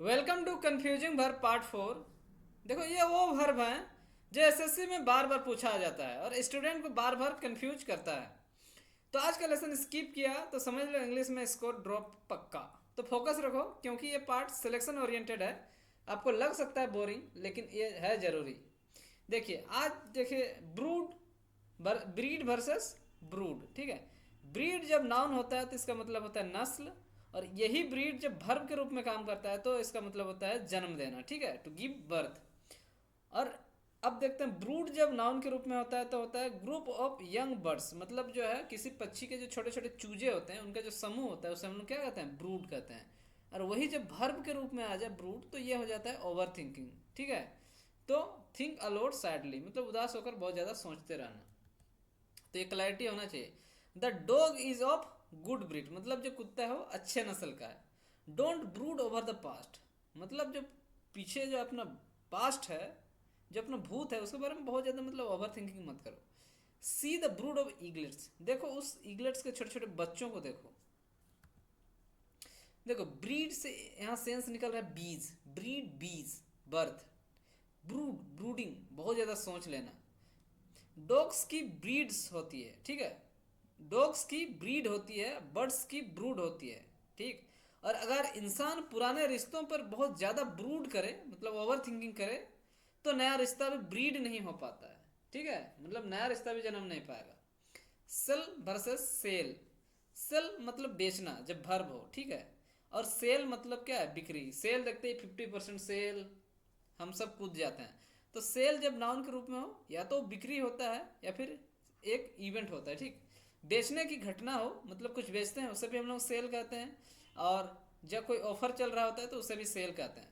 Welcome to confusing verb part 4। देखो ये वो वर्ब है जो एसएससी में बार बार पूछा जाता है और स्टूडेंट को बार बार कंफ्यूज करता है। तो आज का लेसन स्किप किया तो समझ लो इंग्लिश में स्कोर ड्रॉप पक्का। तो फोकस रखो क्योंकि ये पार्ट सिलेक्शन ओरिएंटेड है। आपको लग सकता है बोरिंग लेकिन ये है ज़रूरी। देखिए आज देखिए ब्रीड वर्सेस ब्रूड। ठीक है, ब्रीड जब नाउन होता है तो इसका मतलब होता है नस्ल, और यही ब्रीड जब वर्ब के रूप में काम करता है तो इसका मतलब होता है जन्म देना। ठीक है, टू गिव बर्थ। और अब देखते हैं ब्रूड जब नाउन के रूप में होता है तो होता है ग्रुप ऑफ यंग बर्ड्स, मतलब जो है किसी पक्षी के जो छोटे छोटे चूजे होते हैं उनका जो समूह होता है उसे हम लोग क्या कहते हैं, ब्रूड कहते हैं। और वही जब वर्ब के रूप में आ जाए ब्रूड तो ये हो जाता है ओवर थिंकिंग। ठीक है, तो थिंक अलोड सैडली मतलब उदास होकर बहुत ज़्यादा सोचते रहना। तो ये क्लैरिटी होना चाहिए। The dog is of good breed मतलब जो कुत्ता है वो अच्छे नस्ल का है। Don't brood over the past मतलब जो पीछे जो अपना पास्ट है, जो अपना भूत है उसके बारे में बहुत ज़्यादा मतलब ओवर थिंकिंग मत करो। सी द ब्रूड ऑफ ईगलेट्स, देखो उस ईगलेट्स के छोटे छोटे बच्चों को देखो। देखो ब्रीड से यहाँ सेंस निकल रहा है बीज, ब्रीड बीज, बर्थ, ब्रूड ब्रूडिंग बहुत ज़्यादा सोच लेना। डॉग्स की ब्रीड्स होती है, ठीक है, डॉग्स की ब्रीड होती है, बर्ड्स की ब्रूड होती है। ठीक, और अगर इंसान पुराने रिश्तों पर बहुत ज़्यादा ब्रूड करे मतलब ओवर थिंकिंग करे तो नया रिश्ता भी ब्रीड नहीं हो पाता है। ठीक है, मतलब नया रिश्ता भी जन्म नहीं पाएगा। सेल वर्सेस सेल, सेल मतलब बेचना जब वर्ब हो, ठीक है, और सेल मतलब क्या है, बिक्री। सेल देखते ही 50% सेल, हम सब कूद जाते हैं। तो सेल जब नाउन के रूप में हो या तो बिक्री होता है या फिर एक इवेंट होता है। ठीक, बेचने की घटना हो मतलब कुछ बेचते हैं उसे भी हम लोग सेल कहते हैं, और जब कोई ऑफर चल रहा होता है तो उसे भी सेल कहते हैं।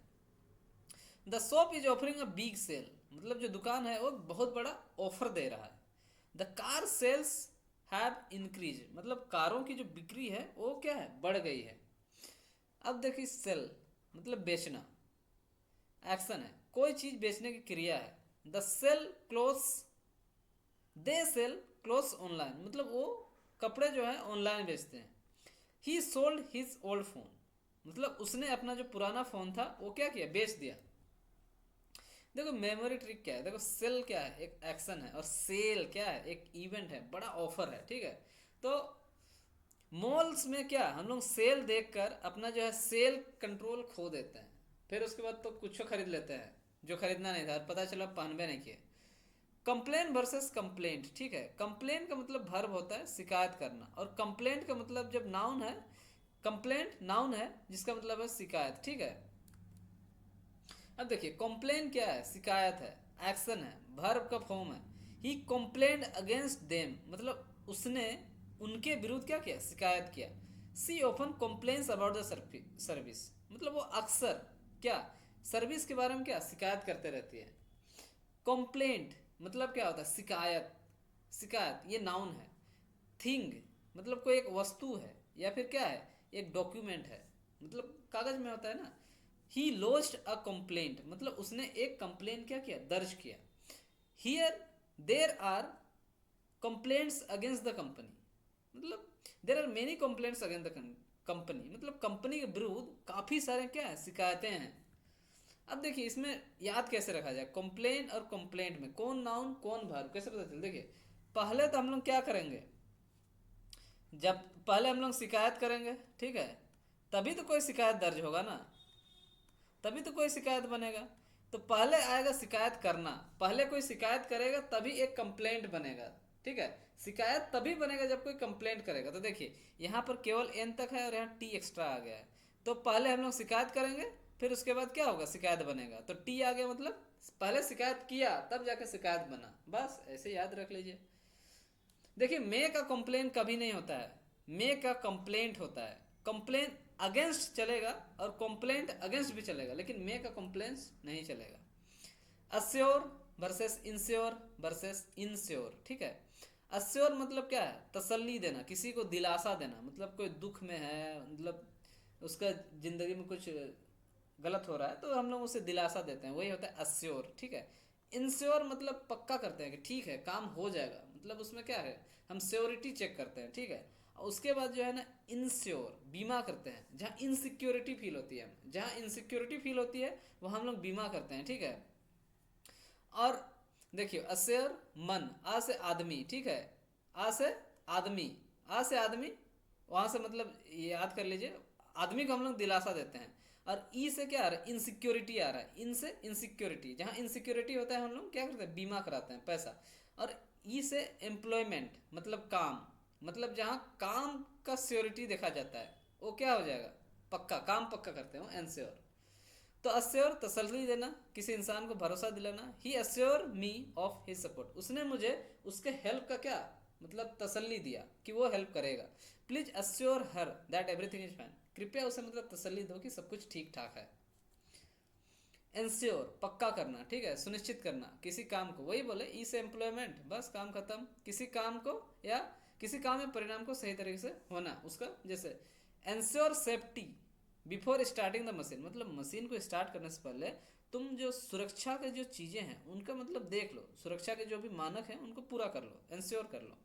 The shop is offering a big sale मतलब जो दुकान है वो बहुत बड़ा ऑफर दे रहा है। The car cells have increase मतलब कारों की जो बिक्री है वो क्या है, बढ़ गई है। अब देखिए सेल मतलब बेचना, एक्शन है, कोई चीज बेचने की क्रिया है। The sell clothes, they sell clothes online मतलब वो कपड़े जो है ऑनलाइन बेचते हैं। He sold his old phone मतलब उसने अपना जो पुराना फ़ोन था वो क्या किया, बेच दिया। देखो मेमोरी ट्रिक क्या है, देखो सेल क्या है, एक एक्शन है, और सेल क्या है, एक इवेंट है, बड़ा ऑफर है। ठीक है, तो मॉल्स में क्या हम लोग सेल देखकर अपना जो है सेल कंट्रोल खो देते हैं, फिर उसके बाद तो कुछ खरीद लेते हैं जो खरीदना नहीं था और पता चला पहनबे नहीं किए। कंप्लेन वर्सेस कंप्लेंट, ठीक है, कंप्लेन का मतलब वर्ब होता है शिकायत करना, और कंप्लेंट का मतलब जब नाउन है, कंप्लेंट नाउन है जिसका मतलब है शिकायत। ठीक है, अब देखिए कंप्लेन क्या है, शिकायत है, एक्शन है, वर्ब का फॉर्म है। ही कंप्लेंड अगेंस्ट देम मतलब उसने उनके विरुद्ध क्या किया, शिकायत किया। She often complains about the service मतलब वो अक्सर क्या, सर्विस के बारे में क्या शिकायत करते रहती है। कंप्लेंट मतलब क्या होता है, शिकायत, शिकायत ये नाउन है। थिंग मतलब कोई एक वस्तु है या फिर क्या है, एक डॉक्यूमेंट है, मतलब कागज में होता है ना। ही लॉज्ड अ कंप्लेंट मतलब उसने एक कंप्लेंट क्या किया, दर्ज किया। Here there are complaints against the company मतलब there are many complaints against the company मतलब कंपनी के विरुद्ध काफ़ी सारे क्या है, शिकायतें हैं। अब देखिए इसमें याद कैसे रखा जाए, कंप्लेन और कंप्लेंट में कौन नाउन कौन वर्ब कैसे पता चले। देखिए पहले तो हम लोग क्या करेंगे, जब पहले हम लोग शिकायत करेंगे, ठीक है, तभी तो कोई शिकायत दर्ज होगा ना, तभी तो कोई शिकायत बनेगा। तो पहले आएगा शिकायत करना, पहले कोई शिकायत करेगा तभी एक कंप्लेंट बनेगा। ठीक है, शिकायत तभी बनेगा जब कोई कंप्लेंट करेगा। तो देखिए यहाँ पर केवल एन तक है और यहाँ टी एक्स्ट्रा आ गया है। तो पहले हम लोग शिकायत करेंगे फिर उसके बाद क्या होगा, शिकायत बनेगा, तो टी आ गया मतलब पहले शिकायत किया तब जाकर शिकायत बना। बस ऐसे याद रख लीजिए। देखिए मे का कंप्लेन कभी नहीं होता है, मे का कंप्लेंट होता है। कंप्लेन अगेंस्ट चलेगा और कंप्लेंट अगेंस्ट भी चलेगा लेकिन मे का कंप्लेंस नहीं चलेगा। Assure versus ensure versus ensure, ठीक है। अश्योर मतलब क्या है, तसल्ली देना, किसी को दिलासा देना, मतलब कोई दुख में है, मतलब उसका ज़िंदगी में कुछ गलत हो रहा है तो हम लोग उसे दिलासा देते हैं, वही होता है अश्योर। ठीक है, इंश्योर मतलब पक्का करते हैं कि ठीक है काम हो जाएगा, मतलब उसमें क्या है, हम श्योरिटी चेक करते हैं। ठीक है, उसके बाद जो है ना इंश्योर, बीमा करते हैं। जहाँ इनसिक्योरिटी फील होती है, जहाँ इनसिक्योरिटी फील होती है वो हम लोग बीमा करते हैं, ठीक है। और देखिए अश्योर मन, आ से आदमी, ठीक है, आ से आदमी, आ से आदमी, वहाँ से मतलब ये याद कर लीजिए, आदमी को हम लोग दिलासा देते हैं। और ई से क्या आ रहा है, इनसिक्योरिटी आ रहा है, इन से इनसिक्योरिटी, जहाँ इनसिक्योरिटी होता है हम लोग क्या करते हैं, बीमा कराते हैं पैसा। और ई से एम्प्लॉयमेंट, मतलब काम, मतलब जहाँ काम का श्योरिटी देखा जाता है वो क्या हो जाएगा, पक्का, काम पक्का करते हो, एंश्योर। तो अश्योर तसल्ली देना, किसी इंसान को भरोसा दिलाना। He assured me of his support, उसने मुझे उसके हेल्प का क्या मतलब तसल्ली दिया कि वो हेल्प करेगा। Please assure her that everything is fine, कृपया उसे मतलब तसल्ली दो कि सब कुछ ठीक ठाक है। एंश्योर पक्का करना, ठीक है, सुनिश्चित करना किसी काम को, वही बोले ई से एम्प्लॉयमेंट, बस काम खत्म, किसी काम को या किसी काम में परिणाम को सही तरीके से होना उसका। जैसे ensure safety before starting the machine, मतलब मशीन को स्टार्ट करने से पहले तुम जो सुरक्षा के जो चीज़ें हैं उनका मतलब देख लो, सुरक्षा के जो भी मानक हैं उनको पूरा कर लो, एंश्योर कर लो।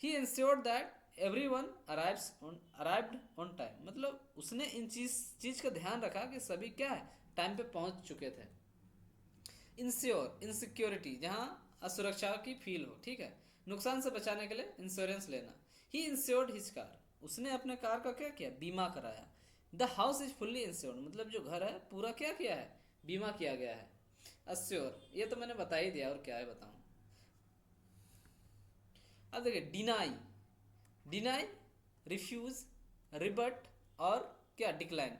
He ensured that everyone arrived on time, मतलब उसने इन चीज़ का ध्यान रखा कि सभी क्या है, टाइम पे पहुंच चुके थे। इंश्योर इनसिक्योरिटी, जहाँ असुरक्षा की फील हो, ठीक है, नुकसान से बचाने के लिए इंश्योरेंस लेना। ही इंश्योर्ड हिज कार, उसने अपने कार का क्या किया, बीमा कराया। The house is fully insured, मतलब जो घर है पूरा क्या किया है, बीमा किया गया है। अश्योर ये तो मैंने बता ही दिया, और क्या है बताऊं। अब देखिए डिनाई, डिनाई, रिफ्यूज, रिबट और क्या, डिक्लाइन।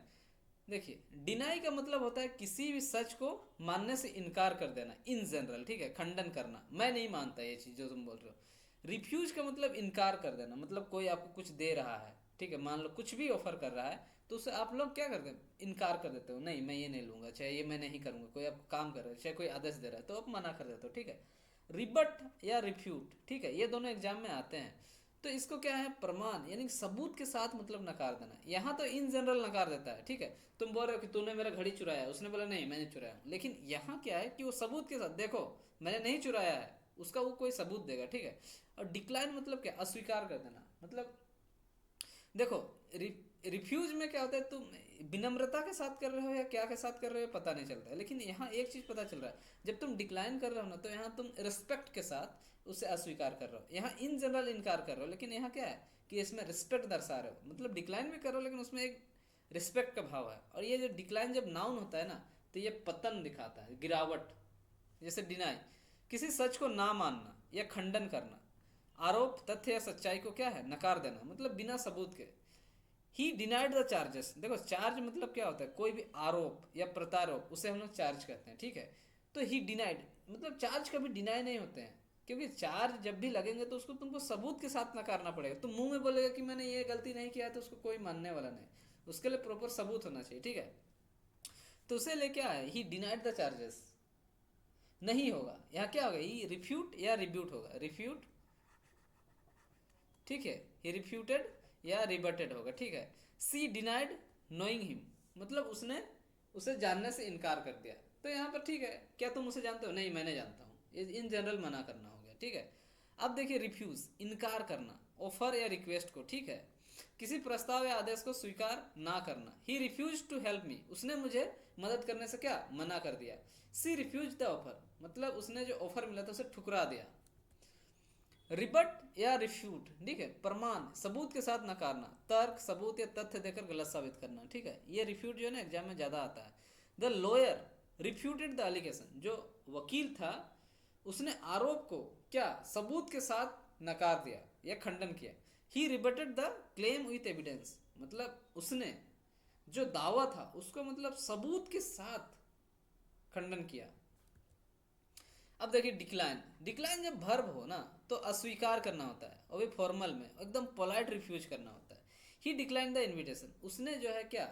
देखिए डिनाई का मतलब होता है किसी भी सच को मानने से इनकार कर देना, इन जनरल, ठीक है, खंडन करना, मैं नहीं मानता ये चीज़ जो तुम बोल रहे हो। रिफ्यूज का मतलब इनकार कर देना, मतलब कोई आपको कुछ दे रहा है, ठीक है, मान लो कुछ भी ऑफर कर रहा है तो उसे आप लोग क्या करते हैं, इनकार कर देते हो, नहीं मैं ये नहीं लूँगा, चाहे ये मैं नहीं करूँगा। कोई आपको काम कर रहा है, चाहे कोई आदेश दे रहा है तो आप मना कर देते हो, ठीक है। रिबट या रिफ्यूट, ठीक है, ये दोनों एग्जाम में आते हैं। तो इसको क्या है, प्रमाण यानी सबूत के साथ मतलब नकार देना। यहाँ तो इन जनरल नकार देता है, ठीक है, तुम बोल रहे हो कि तूने मेरा घड़ी चुराया, उसने बोला नहीं मैंने चुराया, लेकिन यहाँ क्या है कि वो सबूत के साथ, देखो मैंने नहीं चुराया है, उसका वो कोई सबूत देगा, ठीक है। और डिक्लाइन मतलब क्या, अस्वीकार कर देना, मतलब देखो रिफ्यूज में क्या होता है, तुम विनम्रता के साथ कर रहे हो या क्या के साथ कर रहे हो पता नहीं चलता है, लेकिन यहाँ एक चीज़ पता चल रहा है, जब तुम डिक्लाइन कर रहे हो ना तो यहाँ तुम रिस्पेक्ट के साथ उसे अस्वीकार कर रहे हो। यहाँ इन जनरल इनकार कर रहे हो, लेकिन यहाँ क्या है कि इसमें रिस्पेक्ट दर्शा रहे हो, मतलब डिक्लाइन भी कर रहे हो लेकिन उसमें एक रिस्पेक्ट का भाव है। और ये जो डिक्लाइन जब नाउन होता है ना तो ये पतन दिखाता है, गिरावट। जैसे डिनाई, किसी सच को ना मानना या खंडन करना। आरोप, तथ्य या सच्चाई को क्या है, नकार देना, मतलब बिना सबूत के। ही डिनाइड द चार्जेस, देखो चार्ज मतलब क्या होता है, कोई भी आरोप या प्रत्यारोप उसे हम लोग चार्ज कहते हैं, ठीक है। तो ही डिनाइड मतलब चार्ज कभी डिनाई नहीं होते हैं, क्योंकि चार्ज जब भी लगेंगे तो उसको तुमको सबूत के साथ नकारना पड़ेगा। तुम मुंह में बोलेगा कि मैंने ये गलती नहीं किया तो उसको कोई मानने वाला नहीं, उसके लिए प्रॉपर सबूत होना चाहिए, ठीक है। तो उसे ले क्या है, ही डिनाइड द चार्जेस, नहीं होगा। यहाँ क्या होगा, ही रिफ्यूट या रिब्यूट होगा, रिफ्यूट, ठीक है, ही रिफ्यूटेड या रिबटेड होगा, ठीक है। सी डिनाइड नोइंग हिम, मतलब उसने उसे जानने से इनकार कर दिया। तो यहाँ पर ठीक है, क्या तुम उसे जानते हो, नहीं मैं नहीं जानता हूँ, इन जनरल मना करना हो गया, ठीक है। अब देखिए रिफ्यूज, इनकार करना, ऑफर या रिक्वेस्ट को, ठीक है, किसी प्रस्ताव या आदेश को स्वीकार ना करना। He refuse to help me, उसने मुझे मदद करने से क्या मना कर दिया। सी रिफ्यूज द ऑफर, मतलब उसने जो ऑफर मिला था उसे ठुकरा दिया। रिबट या रिफ्यूट, ठीक है, प्रमाण सबूत के साथ नकारना, तर्क सबूत या तथ्य देकर गलत साबित करना, ठीक है। ये रिफ्यूट जो है ना एग्जाम में ज़्यादा आता है। The lawyer refuted the allegation, जो वकील था उसने आरोप को क्या सबूत के साथ नकार दिया या खंडन किया। ही रिबटेड द क्लेम विथ एविडेंस, मतलब उसने जो दावा था उसको मतलब सबूत के साथ खंडन किया। अब देखिए डिक्लाइन, डिक्लाइन जब वर्ब हो ना तो अस्वीकार करना होता है, और भी फॉर्मल में एकदम पोलाइट रिफ्यूज करना होता है। ही डिक्लाइन द इनविटेशन, उसने जो है क्या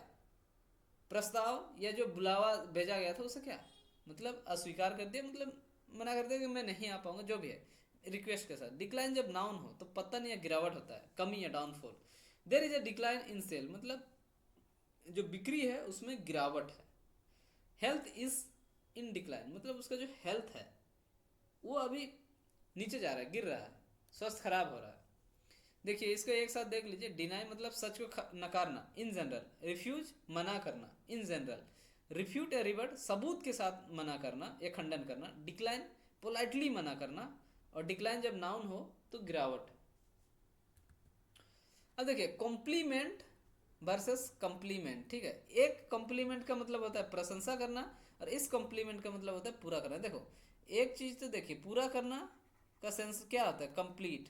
प्रस्ताव या जो बुलावा भेजा गया था उसे क्या मतलब अस्वीकार कर दिया, मतलब मना कर दिया कि मैं नहीं आ पाऊंगा, जो भी है रिक्वेस्ट के साथ। डिक्लाइन जब नाउन हो तो पतन या गिरावट होता है, कमी या downfall. There is a decline in sale, मतलब जो बिक्री है उसमें गिरावट है। हेल्थ इज इन डिक्लाइन, मतलब उसका जो हेल्थ है वो अभी नीचे जा रहा है, गिर रहा है, स्वास्थ्य खराब हो रहा है। देखिए इसको एक साथ देख लीजिए। डिनाई मतलब सच को नकारना इन जनरल, रिफ्यूज मना करना इन जनरल, रिफ्यूट या रिवर्ट सबूत के साथ मना करना या खंडन करना, डिक्लाइन पोलाइटली मना करना, और डिक्लाइन जब नाउन हो तो गिरावट। अब देखिए कॉम्प्लीमेंट वर्सेस कॉम्प्लीमेंट, ठीक है। एक कॉम्प्लीमेंट का मतलब होता है प्रशंसा करना, और इस कॉम्प्लीमेंट का मतलब होता है पूरा करना। देखो एक चीज तो देखिए, पूरा करना का सेंस क्या होता है, कंप्लीट।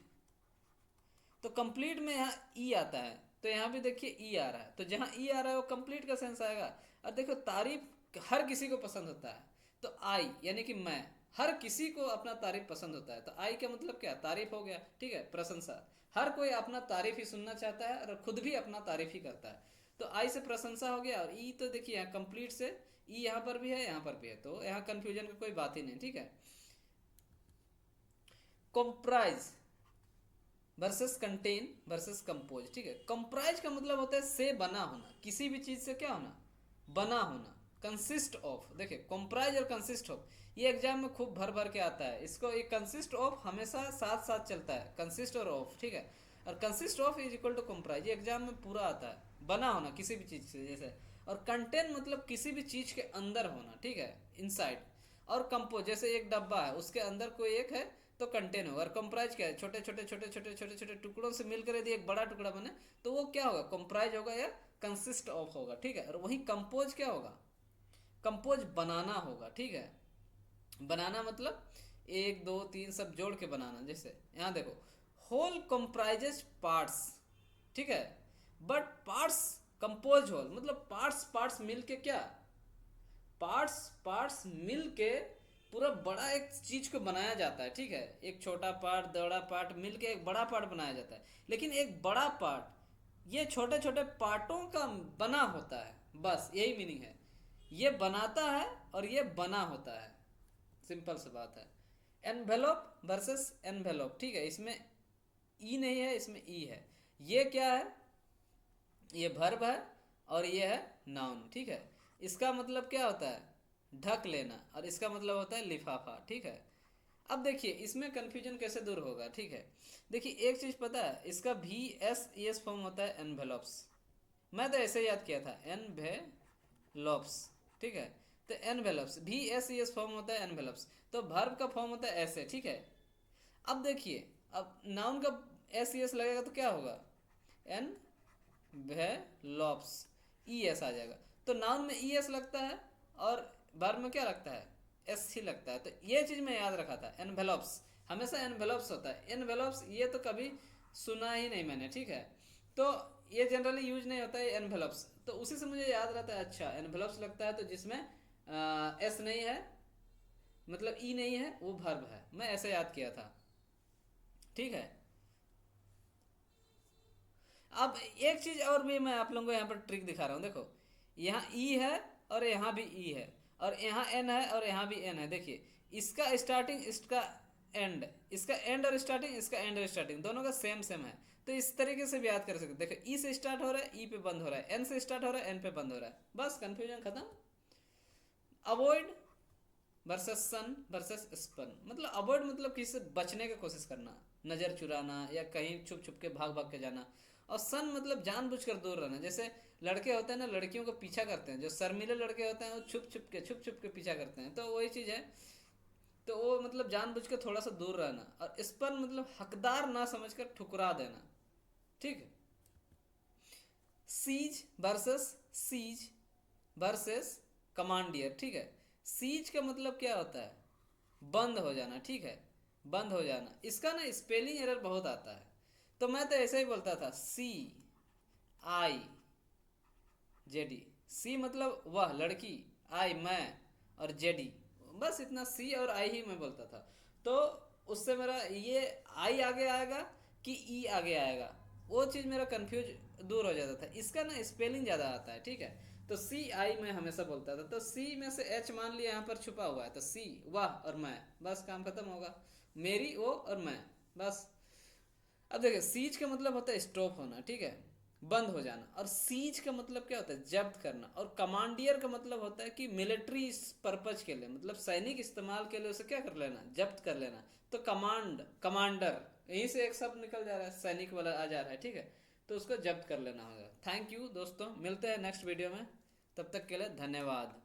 तो कंप्लीट में यहाँ ई आता है, तो यहाँ भी देखिए ई आ रहा है, तो जहाँ ई आ रहा है वो कंप्लीट का सेंस आएगा। और देखो तारीफ हर किसी को पसंद होता है, तो आई यानी कि मैं, हर किसी को अपना तारीफ पसंद होता है, तो आई का मतलब क्या, तारीफ हो गया, ठीक है, प्रशंसा। हर कोई अपना तारीफ ही सुनना चाहता है और खुद भी अपना तारीफ ही करता है, तो आई से प्रशंसा हो गया। और ई तो देखिए यहाँ कंप्लीट से ई यहाँ पर भी है यहाँ पर भी है, तो यहाँ कंफ्यूजन की कोई बात ही नहीं, ठीक है। Comprise versus contain versus compose, ठीक है। कंप्राइज का मतलब होता है से बना होना, किसी भी चीज से क्या होना, बना होना। कंसिस्ट ऑफ, देखिए कंप्राइज और कंसिस्ट ऑफ ये एग्जाम में खूब भर भर के आता है, इसको एक कंसिस्ट ऑफ हमेशा साथ साथ चलता है, कंसिस्ट और ऑफ, ठीक है। और consist of is equal to comprise, ये एग्जाम में पूरा आता है, बना होना किसी भी चीज से जैसे। और कंटेन मतलब किसी भी चीज के अंदर होना, ठीक है, इनसाइड। और कंपोज जैसे एक डब्बा है उसके अंदर कोई एक है तो कंटेन होगा। और कंप्राइज क्या है, छोटे छोटे छोटे छोटे छोटे छोटे टुकड़ों से मिलकर यदि एक बड़ा टुकड़ा बने तो वो क्या होगा, कंप्राइज होगा या कंसिस्ट ऑफ होगा, ठीक है। और वही कंपोज क्या होगा, कंपोज बनाना होगा, ठीक है। बनाना मतलब एक दो तीन सब जोड़ के बनाना। जैसे यहाँ देखो होल कंप्राइजेस पार्ट्स, ठीक है, बट पार्ट्स कंपोज होल, मतलब पार्ट्स पार्ट्स मिल के क्या, पार्ट्स पार्ट्स मिल के पूरा बड़ा एक चीज को बनाया जाता है, ठीक है। एक छोटा पार्ट बड़ा पार्ट मिल के एक बड़ा पार्ट बनाया जाता है, लेकिन एक बड़ा पार्ट ये छोटे छोटे पार्टों का बना होता है, बस यही मीनिंग है। ये बनाता है और ये बना होता है, सिंपल सी बात है। एनवेलोप वर्सेस एनवेलोप, ठीक है, इसमें ई नहीं है इसमें ई है। ये क्या है, ये वर्ब है और ये है नाउन, ठीक है। इसका मतलब क्या होता है, ढक लेना, और इसका मतलब होता है लिफाफा, ठीक है। अब देखिए इसमें कंफ्यूजन कैसे दूर होगा, ठीक है। देखिए एक चीज पता है, इसका भी एस एस फॉर्म होता है एनवेलप्स, मैं तो ऐसे याद किया था एनवेलप्स, ठीक है। तो एनवेलप्स भी एस एस फॉर्म होता है एनवेलप्स, तो वर्ब का फॉर्म होता है ऐसे, ठीक है। अब देखिए अब नाउन का एस एस लगेगा तो क्या होगा, एन वेलॉप्स, ई एस आ जाएगा। तो नाउन में ई एस लगता है और वर्ब में क्या लगता है, एस ही लगता है। तो ये चीज मैं याद रखा था, एनवेलप्स हमेशा एनवेलप्स होता है। एनवेलप्स ये तो कभी सुना ही नहीं मैंने, ठीक है। तो ये जनरली यूज नहीं होता है एनवेलप्स, तो उसी से मुझे याद रहता है, अच्छा एनवेलप्स लगता है तो जिसमें एस नहीं है, मतलब ई नहीं है, वो वर्ब है, मैं ऐसे याद किया था, ठीक है। अब एक चीज और भी मैं आप लोगों को यहाँ पर ट्रिक दिखा रहा हूँ, देखो यहाँ ई है और यहाँ भी ई है, और यहाँ एन है और यहाँ भी एन है। देखिए इसका स्टार्टिंग इसका एंड, इसका एंड और स्टार्टिंग, इसका एंड और स्टार्टिंग दोनों का सेम सेम है, तो इस तरीके से भी याद कर सकते। देखो ई से स्टार्ट हो रहा है ई पे बंद हो रहा है, एन से स्टार्ट हो रहा है एन पे बंद हो रहा है, बस कंफ्यूजन खत्म। अवॉइड वर्सेस सन वर्सेस स्पन, मतलब अवॉइड मतलब किसी से बचने की कोशिश करना, नज़र चुराना या कहीं छुप छुप के भाग भाग के जाना। और सन मतलब जानबूझकर दूर रहना, जैसे लड़के होते हैं ना लड़कियों को पीछा करते हैं, जो शर्मीले लड़के होते हैं वो छुप छुप के पीछा करते हैं, तो वही चीज़ है। तो वो मतलब जानबूझ के थोड़ा सा दूर रहना। और स्पन मतलब हकदार ना समझकर ठुकरा देना, ठीक है। सीज वर्सेस कमांडियर, ठीक है। सीज का मतलब क्या होता है, बंद हो जाना, ठीक है, बंद हो जाना। इसका ना स्पेलिंग एरर बहुत आता है, तो मैं तो ऐसे ही बोलता था सी आई जेडी। सी मतलब वह लड़की, आई मैं, और जेडी, बस इतना सी और आई ही मैं बोलता था। तो उससे मेरा ये आई आगे आएगा कि ई आगे आएगा, वो चीज़ मेरा कंफ्यूज दूर हो जाता था। इसका ना स्पेलिंग ज़्यादा आता है, ठीक है। तो सी आई मैं हमेशा बोलता था, तो सी में से एच मान लिया यहाँ पर छुपा हुआ है, तो सी वाह और मैं, बस काम खत्म होगा, मेरी वो और मैं, बस। अब देखिए सीज का मतलब होता है स्टॉप होना, ठीक है, बंद हो जाना। और सीज का मतलब क्या होता है, जब्त करना। और कमांडियर का मतलब होता है कि मिलिट्री पर्पज के लिए, मतलब सैनिक इस्तेमाल के लिए उसे क्या कर लेना, जब्त कर लेना। तो कमांडर यहीं से एक शब्द निकल जा रहा है, सैनिक वाला आ जा रहा है, ठीक है, तो उसको जब्त कर लेना होगा। थैंक यू दोस्तों, मिलते हैं नेक्स्ट वीडियो में, तब तक के लिए धन्यवाद।